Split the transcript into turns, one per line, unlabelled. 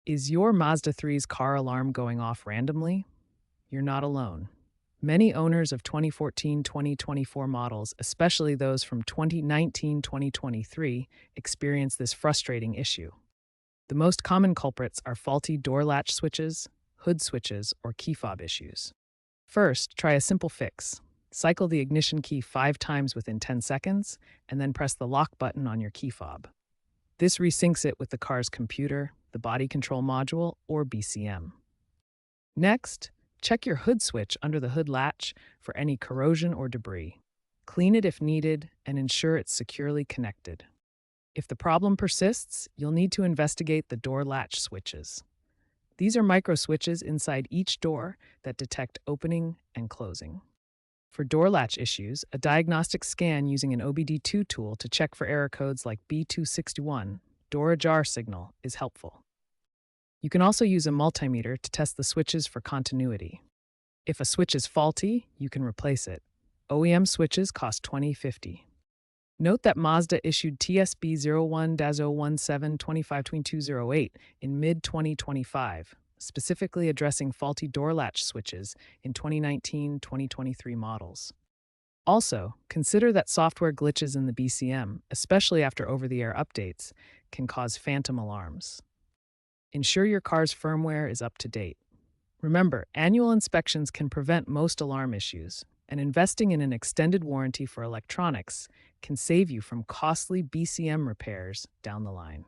Is your Mazda 3's car alarm going off randomly? You're not alone. Many owners of 2014-2024 models, especially those from 2019-2023, experience this frustrating issue. The most common culprits are faulty door latch switches, hood switches, or key fob issues. First, try a simple fix. Cycle the ignition key 5 times within 10 seconds, and then press the lock button on your key fob. This resyncs it with the car's computer, the body control module, or BCM. Next, check your hood switch under the hood latch for any corrosion or debris. Clean it if needed and ensure it's securely connected. If the problem persists, you'll need to investigate the door latch switches. These are micro switches inside each door that detect opening and closing. For door latch issues, a diagnostic scan using an OBD2 tool to check for error codes like B261, door ajar signal, is helpful. You can also use a multimeter to test the switches for continuity. If a switch is faulty, you can replace it. OEM switches cost $20.50. Note that Mazda issued TSB 01-017-252208 in mid-2025, specifically addressing faulty door latch switches in 2019-2023 models. Also, consider that software glitches in the BCM, especially after over-the-air updates, can cause phantom alarms. Ensure your car's firmware is up to date. Remember, annual inspections can prevent most alarm issues, and investing in an extended warranty for electronics can save you from costly BCM repairs down the line.